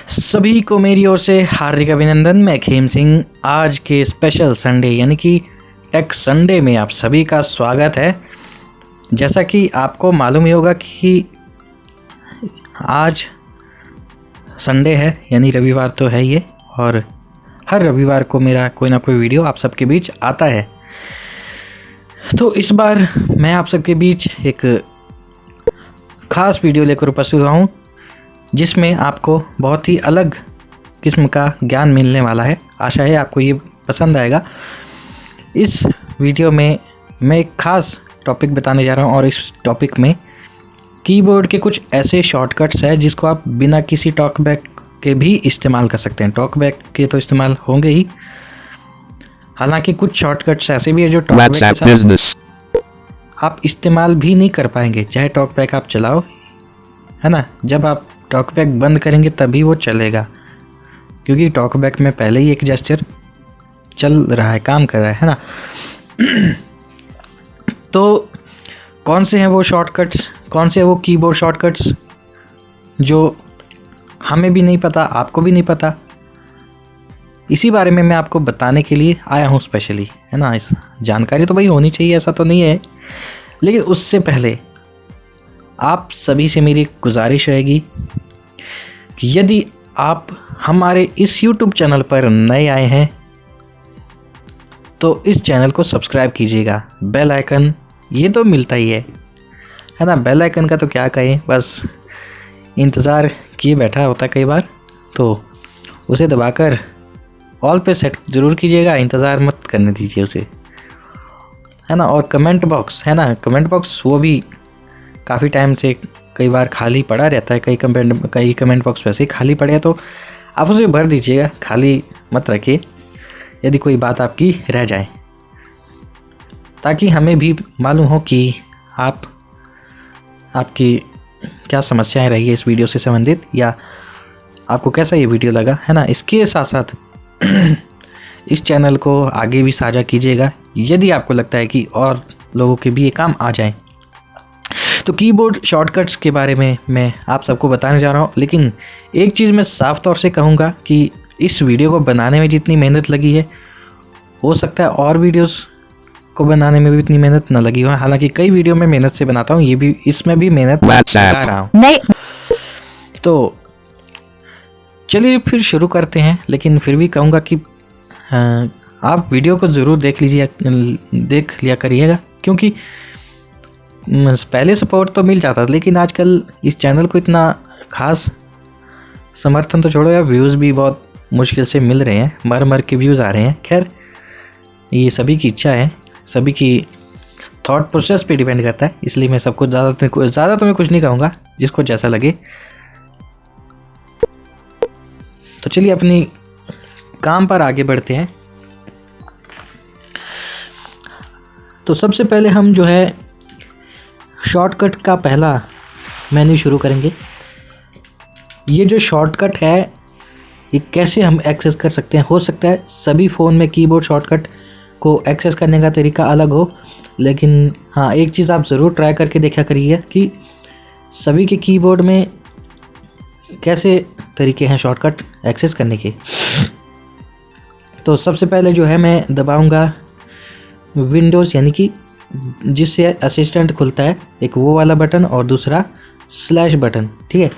सभी को मेरी ओर से हार्दिक अभिनंदन। मैं खेम सिंह आज के स्पेशल संडे यानी कि टेक संडे में आप सभी का स्वागत है। जैसा कि आपको मालूम ही होगा कि आज संडे है यानी रविवार तो है ये, और हर रविवार को मेरा कोई ना कोई वीडियो आप सबके बीच आता है। तो इस बार मैं आप सबके बीच एक ख़ास वीडियो लेकर उपस्थित हुआ हूँ जिसमें आपको बहुत ही अलग किस्म का ज्ञान मिलने वाला है। आशा है आपको ये पसंद आएगा। इस वीडियो में मैं एक ख़ास टॉपिक बताने जा रहा हूँ और इस टॉपिक में कीबोर्ड के कुछ ऐसे शॉर्टकट्स हैं जिसको आप बिना किसी टॉकबैक के भी इस्तेमाल कर सकते हैं। टॉकबैक के तो इस्तेमाल होंगे ही, हालांकि कुछ शॉर्टकट्स ऐसे भी है जो टॉकबैक के साथ आप इस्तेमाल भी नहीं कर पाएंगे, चाहे टॉकबैक आप चलाओ, है ना। जब आप टॉकबैक बंद करेंगे तभी वो चलेगा, क्योंकि टॉकबैक में पहले ही एक जेस्चर चल रहा है, काम कर रहा है ना। तो कौन से हैं वो शॉर्टकट्स, कौन से वो कीबोर्ड शॉर्टकट्स जो हमें भी नहीं पता, आपको भी नहीं पता, इसी बारे में मैं आपको बताने के लिए आया हूँ स्पेशली, है ना। इस जानकारी तो भाई होनी चाहिए, ऐसा तो नहीं है, लेकिन उससे पहले आप सभी से मेरी गुजारिश रहेगी कि यदि आप हमारे इस YouTube चैनल पर नए आए हैं तो इस चैनल को सब्सक्राइब कीजिएगा। बेल आइकन ये तो मिलता ही है ना। बेल आइकन का तो क्या कहें, बस इंतज़ार किए बैठा होता है कई बार, तो उसे दबाकर ऑल पे सेट ज़रूर कीजिएगा, इंतज़ार मत करने दीजिए उसे, है ना। और कमेंट बॉक्स है ना, कमेंट बॉक्स वो भी काफ़ी टाइम से कई बार खाली पड़ा रहता है। कई कमेंट बॉक्स वैसे ही खाली पड़े हैं, तो आप उसे भर दीजिएगा, खाली मत रखिए यदि कोई बात आपकी रह जाए, ताकि हमें भी मालूम हो कि आपकी क्या समस्याएं रही है इस वीडियो से संबंधित, या आपको कैसा ये वीडियो लगा, है ना। इसके साथ साथ इस चैनल को आगे भी साझा कीजिएगा यदि आपको लगता है कि और लोगों के भी ये काम आ जाए। तो कीबोर्ड शॉर्टकट्स के बारे में मैं आप सबको बताने जा रहा हूँ, लेकिन एक चीज़ मैं साफ तौर से कहूँगा कि इस वीडियो को बनाने में जितनी मेहनत लगी है, हो सकता है और वीडियोस को बनाने में भी इतनी मेहनत न लगी हो। हालांकि कई वीडियो में मेहनत से बनाता हूँ, ये भी इसमें भी मेहनत लगा रहा हूँ। तो चलिए फिर शुरू करते हैं, लेकिन फिर भी कहूँगा कि आप वीडियो को ज़रूर देख लिया करिएगा, क्योंकि पहले सपोर्ट तो मिल जाता था, लेकिन आजकल इस चैनल को इतना खास समर्थन तो छोड़ो यार, व्यूज़ भी बहुत मुश्किल से मिल रहे हैं, मर के व्यूज़ आ रहे हैं। खैर ये सभी की इच्छा है, सभी की थॉट प्रोसेस पे डिपेंड करता है, इसलिए मैं सबको ज़्यादा तो मैं कुछ नहीं कहूँगा, जिसको जैसा लगे। तो चलिए अपनी काम पर आगे बढ़ते हैं। तो सबसे पहले हम जो है शॉर्टकट का पहला मेन्यू शुरू करेंगे। ये जो शॉर्टकट है ये कैसे हम एक्सेस कर सकते हैं। हो सकता है सभी फ़ोन में कीबोर्ड शॉर्टकट को एक्सेस करने का तरीका अलग हो, लेकिन हाँ एक चीज़ आप ज़रूर ट्राई करके देखा करिए कि सभी के कीबोर्ड में कैसे तरीके हैं शॉर्टकट एक्सेस करने के। तो सबसे पहले जो है मैं दबाऊंगा विंडोज़ यानी कि जिससे असिस्टेंट खुलता है, एक वो वाला बटन और दूसरा स्लैश बटन, ठीक है।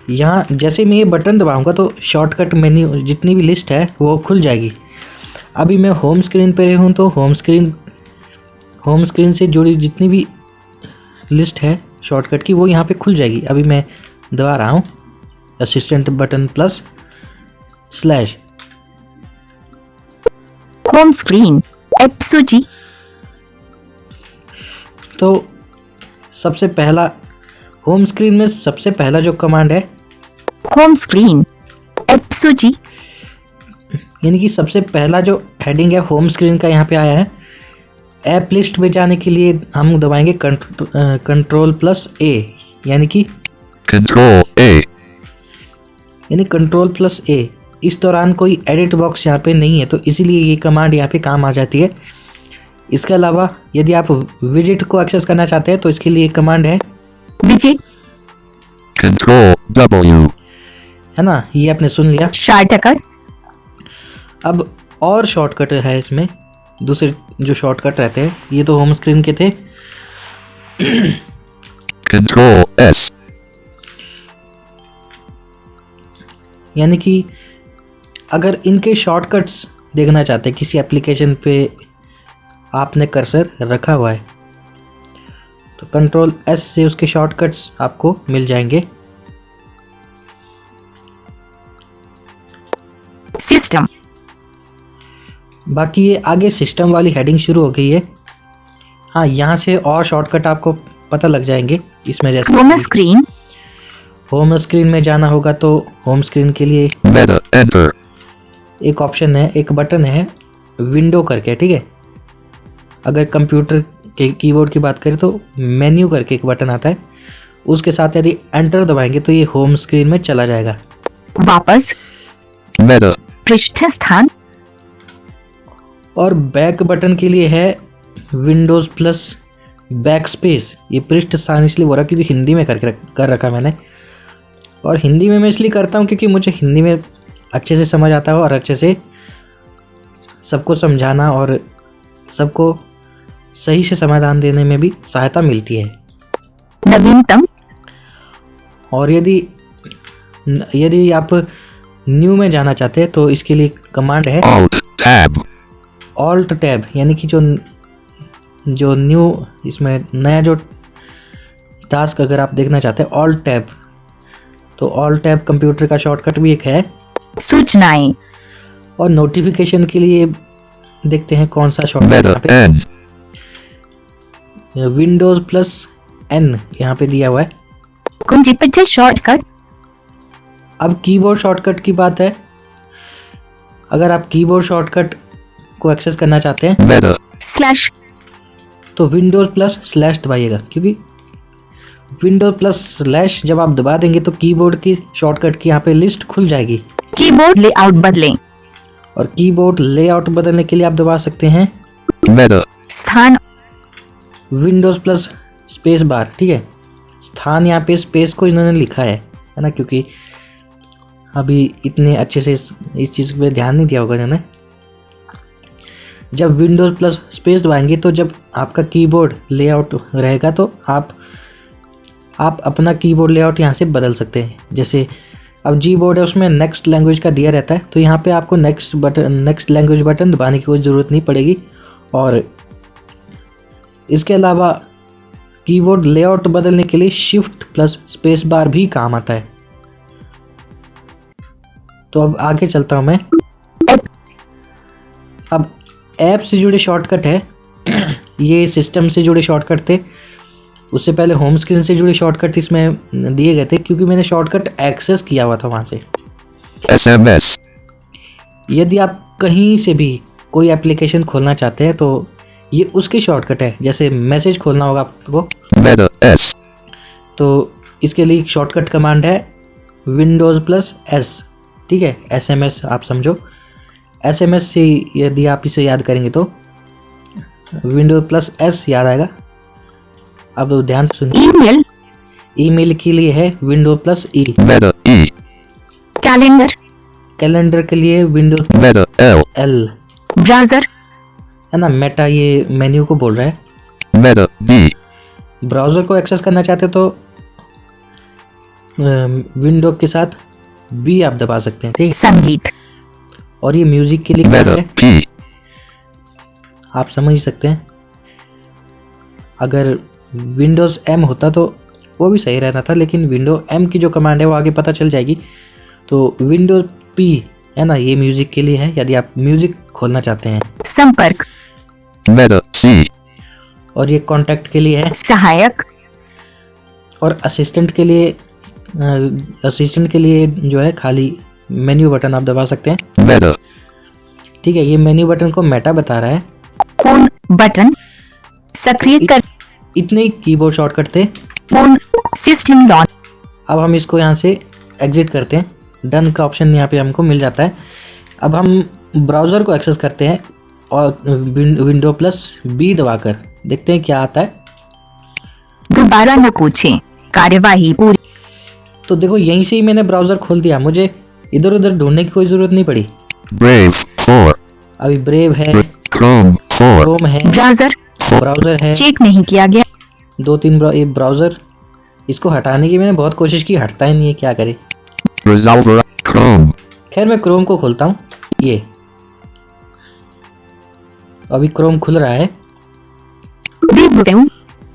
यहाँ जैसे मैं ये बटन दबाऊंगा तो शॉर्टकट मेन्यू जितनी भी लिस्ट है वो खुल जाएगी। अभी मैं होम स्क्रीन पे हूँ, तो होम स्क्रीन से जुड़ी जितनी भी लिस्ट है शॉर्टकट की वो यहाँ पे खुल जाएगी। अभी मैं दबा रहा हूँ assistant button plus slash home screen app सूची। तो सबसे पहला होम स्क्रीन में सबसे पहला जो कमांड है होम स्क्रीन ऐप सूची, यानी कि सबसे पहला जो हेडिंग है होम स्क्रीन का यहाँ पे आया है। ऐप लिस्ट में जाने के लिए हम दबाएंगे कंट्रोल प्लस ए, यानी कि कंट्रोल प्लस ए। इस दौरान कोई एडिट बॉक्स यहाँ पे नहीं है, तो इसीलिए ये कमांड यहाँ पे काम आ जाती है। इसके अलावा यदि आप विजेट को एक्सेस करना चाहते हैं तो इसके लिए कमांड है विजेट Control W है ना, ये आपने सुन लिया। शॉर्टकट, अब और शॉर्टकट है इसमें, दूसरे जो शॉर्टकट रहते हैं, ये तो होम स्क्रीन के थे। Control S. यानी कि अगर इनके शॉर्टकट्स देखना चाहते हैं, किसी एप्लीकेशन पे आपने कर्सर रखा हुआ है तो कंट्रोल एस से उसके शॉर्टकट्स आपको मिल जाएंगे। सिस्टम, बाकी ये आगे सिस्टम वाली हेडिंग शुरू हो गई है। हाँ, यहाँ से और शॉर्टकट आपको पता लग जाएंगे इसमें। जैसे होम स्क्रीन, होम स्क्रीन में जाना होगा तो होम स्क्रीन के लिए Meta. Enter. एक ऑप्शन है, एक बटन है विंडो करके, ठीक है। अगर कंप्यूटर के कीबोर्ड की बात करें तो मेन्यू करके एक बटन आता है, उसके साथ यदि एंटर दबाएंगे तो ये होम स्क्रीन में चला जाएगा। वापस, Meta. पृष्ठ स्थान, और बैक बटन के लिए है विंडोज प्लस बैक स्पेस। ये पृष्ठ स्थान इसलिए बोल रहा क्योंकि हिंदी में कर रखा मैंने, और हिंदी में मैं इसलिए करता हूँ क्योंकि मुझे हिंदी में अच्छे से समझ आता है और अच्छे से सबको समझाना और सबको सही से समाधान देने में भी सहायता मिलती है। नवीनतम, और यदि आप न्यू में जाना चाहते हैं तो इसके लिए कमांड है Alt. Tab. ऑल्ट टैब, यानी कि जो न्यू, इसमें नया जो टास्क अगर आप देखना चाहते हैं ऑल्ट टैब, तो ऑल्ट टैब कंप्यूटर का शॉर्टकट भी एक है। सूचनाएं, और नोटिफिकेशन के लिए देखते हैं कौन सा शॉर्टकट Meta. यहाँ N. पे विंडोज प्लस एन यहाँ पे दिया हुआ है। कुंजी पिक्चर शॉर्टकट, अब कीबोर्ड शॉर्टकट की बात है। अगर आप कीबोर्ड शॉर्टकट को एक्सेस करना चाहते हैं Meta. स्लैश, तो विंडोज प्लस स्लैश दबाइएगा, क्योंकि विंडोज प्लस स्लैश जब आप दबा देंगे तो कीबोर्ड की शॉर्टकट की यहाँ पे लिस्ट खुल जाएगी। कीबोर्ड लेआउट बदलें, और कीबोर्ड लेआउट बदलने के लिए आप दबा सकते हैं Meta. स्थान, विंडोज प्लस स्पेस बार, ठीक है। स्थान यहाँ पे स्पेस को इन्होंने लिखा है ना, क्योंकि अभी इतने अच्छे से इस चीज़ पे ध्यान नहीं दिया होगा इन्होंने। जब विंडोज प्लस स्पेस दबाएंगे तो जब आपका कीबोर्ड लेआउट रहेगा तो आप अपना कीबोर्ड लेआउट यहाँ से बदल सकते हैं। जैसे अब जी बोर्ड है, उसमें नेक्स्ट लैंग्वेज का दिया रहता है, तो यहाँ पे आपको नेक्स्ट लैंग्वेज बटन दबाने की कोई ज़रूरत नहीं पड़ेगी। और इसके अलावा कीबोर्ड लेआउट बदलने के लिए शिफ्ट प्लस स्पेस बार भी काम आता है। तो अब आगे चलता हूँ मैं। अब ऐप से जुड़े शॉर्टकट है, ये सिस्टम से जुड़े शॉर्टकट थे। उससे पहले होम स्क्रीन से जुड़े शॉर्टकट इसमें दिए गए थे, क्योंकि मैंने शॉर्टकट एक्सेस किया हुआ था वहाँ से। SMS. यदि आप कहीं से भी कोई एप्लीकेशन खोलना चाहते हैं तो ये उसकी शॉर्टकट है। जैसे मैसेज खोलना होगा आपको Meta. S. तो इसके लिए शॉर्टकट कमांड है विंडोज़ प्लस एस, ठीक है। SMS आप समझो, SMS से यदि आप इसे याद करेंगे तो विंडोज प्लस एस याद आएगा। अब ध्यान से सुनिए। ईमेल, ईमेल के लिए है विंडोज प्लस ई। Meta. E. कैलेंडर, कैलेंडर के लिए Windows Meta. L. L, browser, है ना। मेटा ये मेन्यू को बोल रहा है। Meta. B. ब्राउज़र को एक्सेस करना चाहते तो विंडो के साथ बी आप दबा सकते हैं, ठीक है। संगीत, और ये म्यूजिक के लिए क्या Meta. है P. आप समझ सकते हैं। अगर विंडोज़ एम होता तो वो भी सही रहता था, लेकिन विंडो एम की जो कमांड है वो आगे पता चल जाएगी। तो विंडोज पी है ना, ये म्यूजिक के लिए है, यदि आप म्यूजिक खोलना चाहते हैं। संपर्क, Meta. C. और ये कॉन्टैक्ट के लिए है। सहायक, और असिस्टेंट के लिए जो है खाली मेन्यू बटन आप दबा सकते हैं, Meta. ठीक है। ये मेन्यू बटन को मेटा बता रहा है। फोन बटन, सक्रिय कर, इतने ही कीबोर्ड शॉर्टकट थे। फोन, सिस्टम लॉन्च, अब हम इसको यहाँ से एग्जिट करते हैं। डन का ऑप्शन यहाँ पे हमको मिल जाता है। अब हम ब्राउज़र को एक्सेस करते हैं और विंडो प्लस बी दबाकर देखते हैं क्या आता है। दोबारा न पूछें, कार्यवाही पूरी, तो देखो यहीं से ही मैंने ब्राउज़र खोल दिया, मुझे इधर उधर ढूंढने की कोई ज़रूरत नहीं पड़ी। Brave 4. अभी ब्रेव है, Chrome 4. क्रोम है, ब्राउजर ब्राउज़र है, चेक नहीं किया गया। 2-3 ब्राउज़र। इसको हटाने की मैंने बहुत कोशिश की, हटता ही नहीं है, क्या करे। Resolver Chrome. खैर मैं क्रोम को खोलता हूँ। ये अभी क्रोम खुल रहा है। देखते हूँ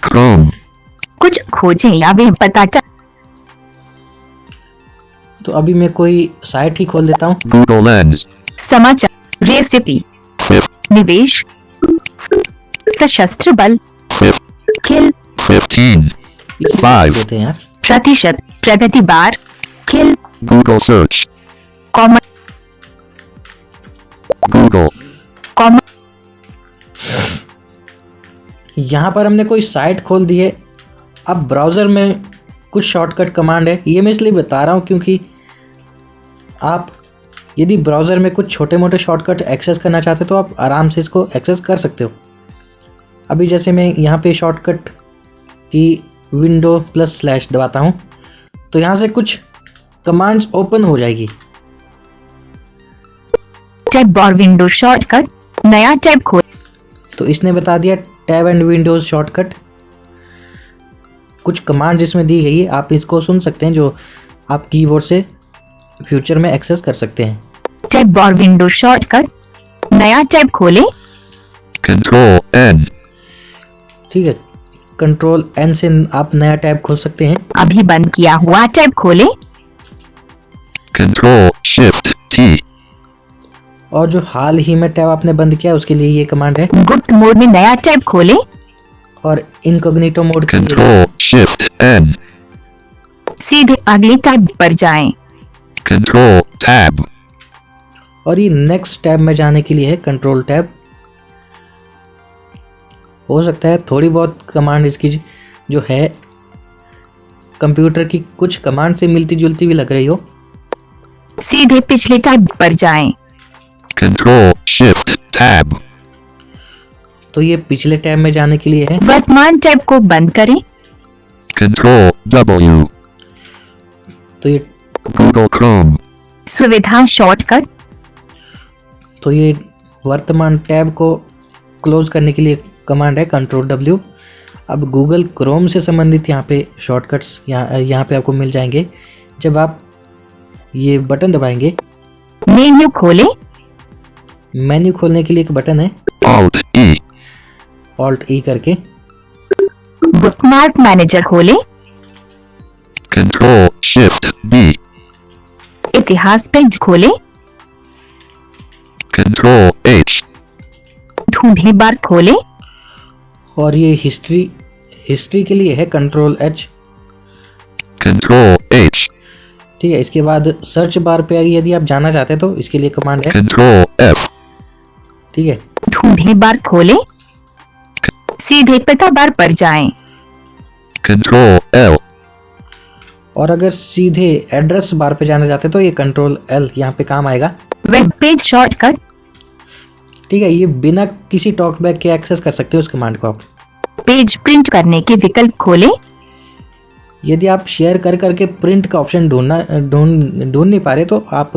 Chrome. कुछ खोजें या वे पता चल। तो अभी मैं कोई साइट ही खोल देता हूँ। Google Lens. समाचार, रेसिपी, 5. निवेश, सशस्त्र बल, 5. खेल, 15. इसे 5. देते हैं यार। प्रतिशत, प्रगति बार, खेल, Google Search. Common, Google. Common, यहाँ पर हमने कोई साइट खोल दी है। अब ब्राउज़र में कुछ शॉर्टकट कमांड है, ये मैं इसलिए बता रहा हूँ क्योंकि आप यदि ब्राउज़र में कुछ छोटे मोटे शॉर्टकट एक्सेस करना चाहते हो तो आप आराम से इसको एक्सेस कर सकते हो। अभी जैसे मैं यहाँ पे शॉर्टकट की Windows+/ दबाता हूँ तो यहाँ से कुछ कमांड्स ओपन हो जाएगी। टैब और विंडो शॉर्टकट, नया टैब खोल, तो इसने बता दिया टैब एंड विंडोज़ शॉर्टकट। कुछ कमांड जिसमें दी गई है, आप इसको सुन सकते हैं जो आप कीबोर्ड से फ्यूचर में एक्सेस कर सकते हैं। टैब और विंडो शॉर्टकट, नया टैब खोले, Control N. ठीक है, कंट्रोल N से आप नया टैब खोल सकते हैं। अभी बंद किया हुआ टैब खोले, Control Shift T. और जो हाल ही में टैब आपने बंद किया है उसके लिए ये कमांड है। गुप्त मोड में नया टैब खोले, और इनकॉग्निटो मोड के लिए Control Shift N. सीधे अगले टैब पर जाएं। Control Tab. और ये नेक्स्ट टैब में जाने के लिए है कंट्रोल टैब। हो सकता है थोड़ी बहुत कमांड इसकी जो है कंप्यूटर की कुछ कमांड से मिलती जुलती भी लग रही हो। सीधे पिछले टैब पर जाएं। Control Shift Tab. तो ये पिछले टैब में जाने के लिए है। वर्तमान टैब को बंद करें, Control W. तो ये Google Chrome. सुविधा शॉर्टकट, तो ये वर्तमान टैब को क्लोज करने के लिए कमांड है कंट्रोल W। अब गूगल क्रोम से संबंधित यहाँ पे शॉर्टकट्स यहाँ पे आपको मिल जाएंगे। जब आप ये बटन दबाएंगे, मेन्यू खोले, मेन्यू खोलने के लिए एक बटन है Alt E. Alt E करके। बुकमार्क मैनेजर खोले, Control Shift B. इतिहास पेज खोले, Control H. ढूंढे बार खोले, और ये हिस्ट्री के लिए है कंट्रोल H। Control H. ठीक है, इसके बाद सर्च बार पे यदि आप जाना चाहते हैं तो इसके लिए कमांड है, Control F. ठीक है। ढूंढे बार खोले, सीधे पता बार पर जाएं। Control L. और अगर सीधे एड्रेस बार पे जाना चाहते हैं तो ये कंट्रोल L यहाँ पे काम आएगा। वेब पेज शॉर्टकट, ठीक है, ये बिना किसी टॉकबैक के एक्सेस कर सकते हो उस कमांड को आप। पेज प्रिंट करने के विकल्प खोले, यदि आप शेयर कर करके प्रिंट का ऑप्शन ढूंढ नहीं पा रहे तो आप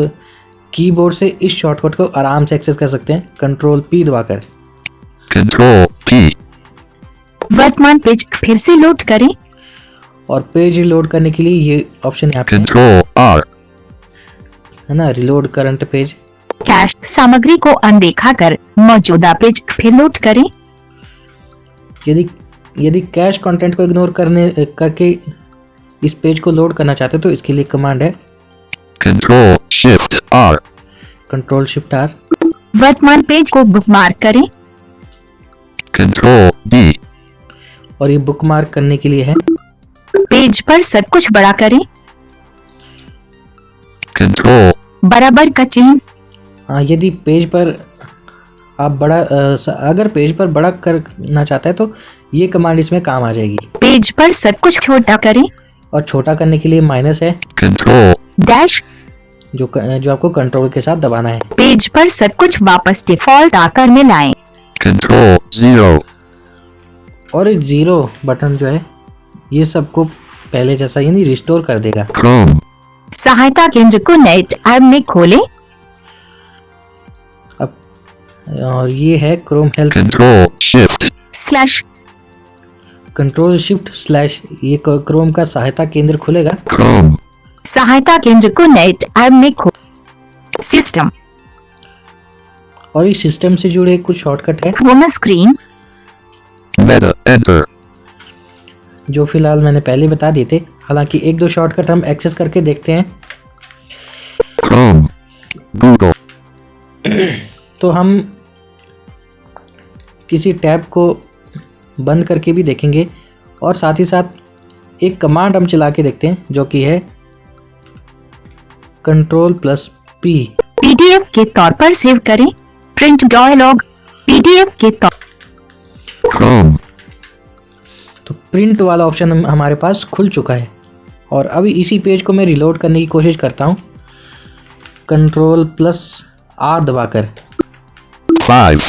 कीबोर्ड से इस शॉर्टकट को आराम से एक्सेस कर सकते हैं कंट्रोल P दबाकर। Control P. वर्तमान पेज फिर से लोड करें, और पेज रिलोड करने के लिए ये ऑप्शन यहाँ पे Control R. है ना, रिलोड करंट पेज। कैश सामग्री को अनदेखा कर मौजूदा पेज फिर लोड करें। यदि कैश कंटेंट को इग्नोर करके इस पेज को लोड करना चाहते हो तो इसके लिए कमांड है Control Shift R. Control shift R। वर्तमान पेज को बुकमार्क करें, Control D. और ये बुकमार्क करने के लिए है पेज पर सब कुछ बड़ा करें, Control. बराबर का चिन्ह, हाँ, यदि पेज पर आप अगर पेज पर बड़ा करना चाहता है तो ये कमांड इसमें काम आ जाएगी। पेज पर सब कुछ छोटा करें, और छोटा करने के लिए माइनस है Control. डैश, जो आपको कंट्रोल के साथ दबाना है। पेज पर सब कुछ वापस डिफॉल्ट आकार में लाएं। Control 0. और ये 0 बटन जो है ये सबको पहले जैसा यानी रिस्टोर कर देगा। Chrome. सहायता केंद्र को नए टैब में खोलें। अब और ये है Chrome help. Control Shift. Slash control shift slash ये क्रोम का सहायता केंद्र खुलेगा। Chrome. सहायता केंद्र को नए टैब में खो सिस्टम और इस सिस्टम से जुड़े कुछ शॉर्टकट है होम स्क्रीन Meta. Enter. जो फिलहाल मैंने पहले बता दिए थे। हालांकि एक दो शॉर्टकट हम एक्सेस करके देखते हैं। Chrome. Google. तो हम किसी टैब को बंद करके भी देखेंगे और साथ ही साथ एक कमांड हम चला के देखते हैं जो कि है Ctrl+P। पीडीएफ के तौर पर सेव करें। प्रिंट डायलॉग पीडीएफ के तौर Chrome. तो प्रिंट वाला ऑप्शन हमारे पास खुल चुका है और अभी इसी पेज को मैं रिलोड करने की कोशिश करता हूँ Ctrl+R दबाकर। 5.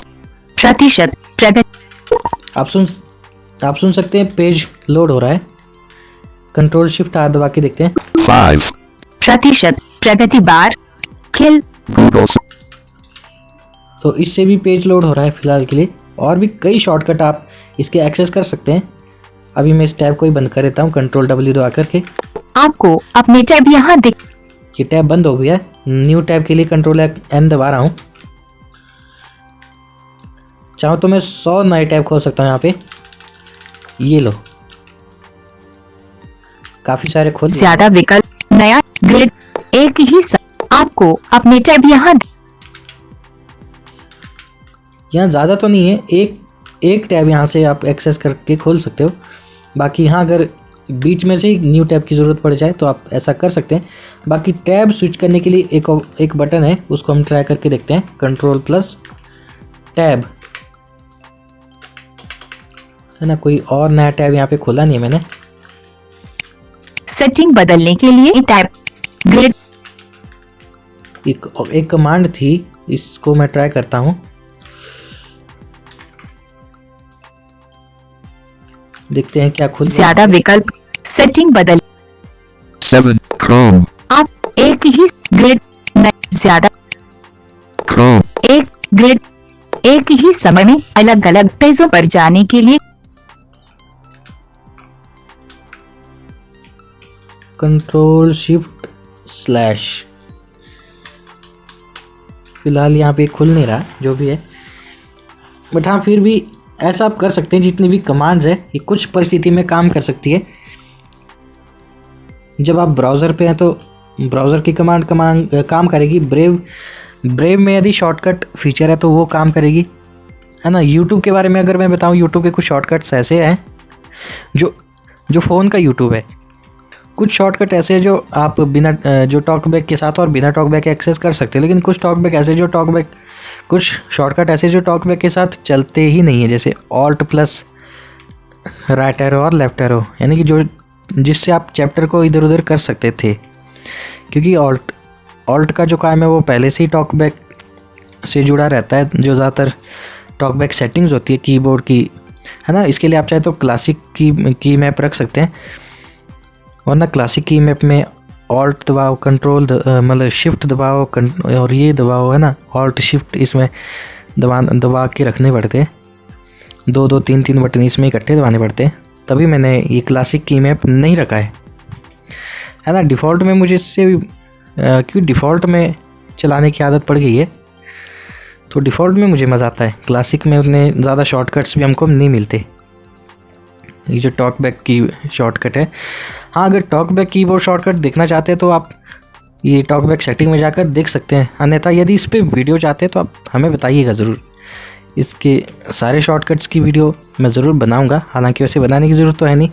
प्रगति आप सुन सकते हैं पेज लोड हो रहा है। Ctrl+Shift+R दबा के देखते हैं। 5. प्रगति बार खिल Google. तो इससे भी पेज लोड हो रहा है फिलहाल के लिए। और भी कई शॉर्टकट आप इसके एक्सेस कर सकते हैं। अभी मैं इस टैब को ही बंद कर देता हूँ Ctrl+W दबा करके। आपको अपने टैब यहाँ दिख ये टैब बंद हो गया है। न्यू टैब के लिए Ctrl+N दबा रहा हूँ। चाहो तो मैं 100 नए टैब खोल सकता हूँ यहाँ पे। ये लो, काफी सारे खोल दिए। ज्यादा विकल्प नया ग्रिड एक ही आपको अपने टैब यहाँ यहाँ ज़्यादा तो नहीं है, एक टैब यहाँ से आप एक्सेस करके खोल सकते हो। बाकी यहाँ अगर बीच में से ही न्यू टैब की ज़रूरत पड़ जाए तो आप ऐसा कर सकते हैं। बाकी टैब स्विच करने के लिए एक बटन है, उसको हम ट्राई करके देखते हैं। Ctrl+Tab है ना। कोई और नया टैब यहाँ पे खोला नहीं है मैंने। सेटिंग बदलने के लिए टैब ग्रिड एक कमांड थी, इसको मैं ट्राई करता हूँ। देखते हैं क्या खुल गया। ज्यादा विकल्प सेटिंग बदल 7. Chrome. आप एक ही ग्रिड ज्यादा Chrome. एक ग्रिड एक ही समय में अलग अलग पेजों पर जाने के लिए Ctrl+Shift/। फिलहाल यहाँ पे खुल नहीं रहा, जो भी है। बट हाँ, फिर भी ऐसा आप कर सकते हैं। जितनी भी कमांड्स है ये कुछ परिस्थिति में काम कर सकती है। जब आप ब्राउज़र पे हैं तो ब्राउज़र की कमांड काम करेगी। ब्रेव में यदि शॉर्टकट फीचर है तो वो काम करेगी, है ना। यूट्यूब के बारे में अगर मैं बताऊं, यूट्यूब के कुछ शॉर्टकट्स ऐसे हैं जो फ़ोन का यूट्यूब है। कुछ शॉर्टकट ऐसे हैं जो आप बिना जो टॉकबैक के साथ और बिना टॉकबैक एक्सेस कर सकते हैं। लेकिन कुछ शॉर्टकट ऐसे जो टॉकबैक के साथ चलते ही नहीं है, जैसे Alt+ राइट एरो और लेफ्ट एरो, यानी कि जिससे आप चैप्टर को इधर उधर कर सकते थे। क्योंकि ऑल्ट का जो काम है वो पहले से ही टॉकबैक से जुड़ा रहता है। जो ज़्यादातर टॉकबैक सेटिंग्स होती है कीबोर्ड की, है ना। इसके लिए आप चाहे तो क्लासिक की मैप रख सकते हैं, वरना क्लासिक की मैप में ऑल्ट दबाओ, मतलब शिफ्ट दबाओ और ये दबाओ, है ना। ऑल्ट शिफ्ट इसमें दबा के रखने पड़ते हैं। 2-3 बटन इसमें इकट्ठे दबाने पड़ते हैं। तभी मैंने ये क्लासिक की मैप नहीं रखा है ना। डिफ़ॉल्ट में मुझे इससे क्योंकि डिफ़ॉल्ट में चलाने की आदत पड़ गई है, तो डिफ़ॉल्ट में मुझे मज़ा आता है। क्लासिक में उतने ज़्यादा शॉर्टकट्स भी हमको नहीं मिलते। ये जो टॉकबैक की शॉर्टकट है, हाँ, अगर टॉकबैक कीबोर्ड शॉर्टकट देखना चाहते हैं तो आप ये टॉकबैक सेटिंग में जाकर देख सकते हैं। अन्यथा यदि इस पर वीडियो चाहते हैं तो आप हमें बताइएगा ज़रूर। इसके सारे शॉर्टकट्स की वीडियो मैं ज़रूर बनाऊंगा। हालांकि वैसे बनाने की ज़रूरत तो है नहीं,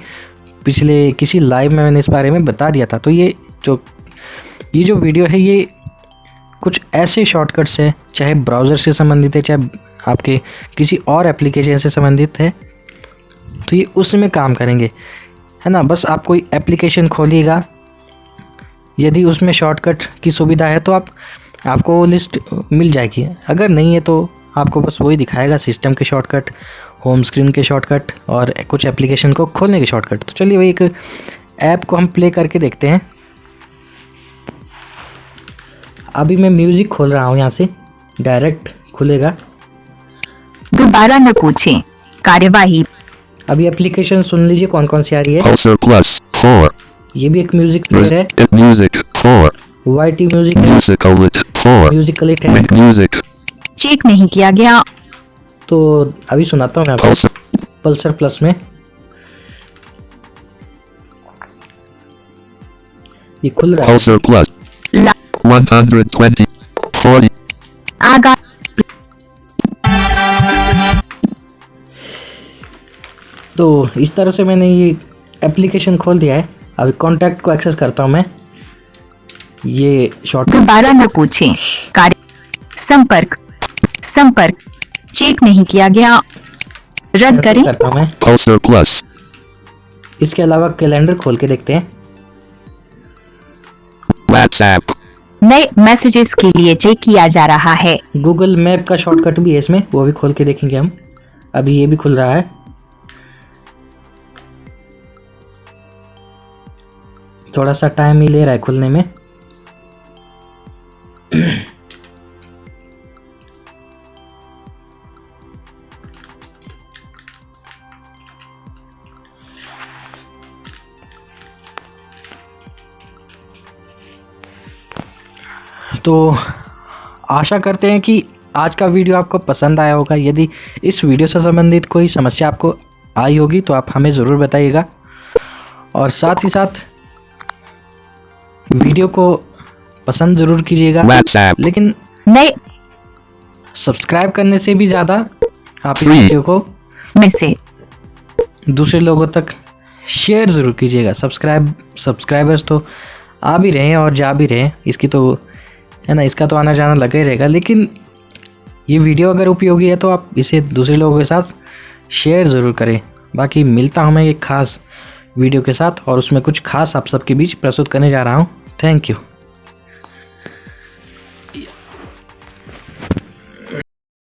पिछले किसी लाइव में मैंने इस बारे में बता दिया था। तो ये जो वीडियो है ये कुछ ऐसे शॉर्टकट्स है, चाहे ब्राउज़र से संबंधित है, चाहे आपके किसी और एप्लीकेशन से संबंधित है, तो ये उसमें काम करेंगे, है ना। बस आप कोई एप्लीकेशन खोलिएगा, यदि उसमें शॉर्टकट की सुविधा है तो आपको वो लिस्ट मिल जाएगी। अगर नहीं है तो आपको बस वही दिखाएगा, सिस्टम के शॉर्टकट, होम स्क्रीन के शॉर्टकट और कुछ एप्लीकेशन को खोलने के शॉर्टकट। तो चलिए, वही ऐप को हम प्ले करके देखते हैं। अभी मैं म्यूजिक खोल रहा हूँ, यहाँ से डायरेक्ट खुलेगा। दोबारा न पूछें। कार्यवाही। अभी एप्लीकेशन सुन लीजिए कौन कौन सी आ रही है। Pulsar Plus 4. ये भी एक म्यूजिक प्लेयर है। Music 4. YT म्यूजिक है, Musicalit 4. म्यूजिकलिट है। Wink Music. चेक नहीं किया गया। तो अभी सुनाता हूँ मैं आपको Pulsar. पल्सर प्लस में। ये खुल रहा है। Pulsar Plus ला 120. 40. आगा तो इस तरह से मैंने ये एप्लीकेशन खोल दिया है। अभी कॉन्टैक्ट को एक्सेस करता हूँ मैं। ये शॉर्ट दोबारा न पूछें। कार्य संपर्क संपर्क चेक नहीं किया गया। रद्द करें। करता हूँ मैं। Pulsar Plus. इसके अलावा कैलेंडर खोल के देखते हैं। WhatsApp. नए मैसेजेस के लिए चेक किया जा रहा है। गूगल मैप का शॉर्टकट भी है इसमें, वो भी खोल के देखेंगे हम। अभी ये भी खुल रहा है। थोड़ा सा टाइम ही ले रहा है खुलने में। तो आशा करते हैं कि आज का वीडियो आपको पसंद आया होगा। यदि इस वीडियो से संबंधित कोई समस्या आपको आई होगी तो आप हमें ज़रूर बताइएगा, और साथ ही साथ वीडियो को पसंद ज़रूर कीजिएगा। WhatsApp. लेकिन नए सब्सक्राइब करने से भी ज़्यादा आप इस Free. वीडियो को में से दूसरे लोगों तक शेयर ज़रूर कीजिएगा। सब्सक्राइबर्स तो आ भी रहे हैं और जा भी रहे हैं, इसकी तो है ना, इसका तो आना जाना लगा ही रहेगा। लेकिन ये वीडियो अगर उपयोगी है तो आप इसे दूसरे लोगों के साथ शेयर ज़रूर करें। बाकी मिलता हूँ मैं एक ख़ास वीडियो के साथ, और उसमें कुछ खास आप सबके बीच प्रस्तुत करने जा रहा हूँ। Thank you.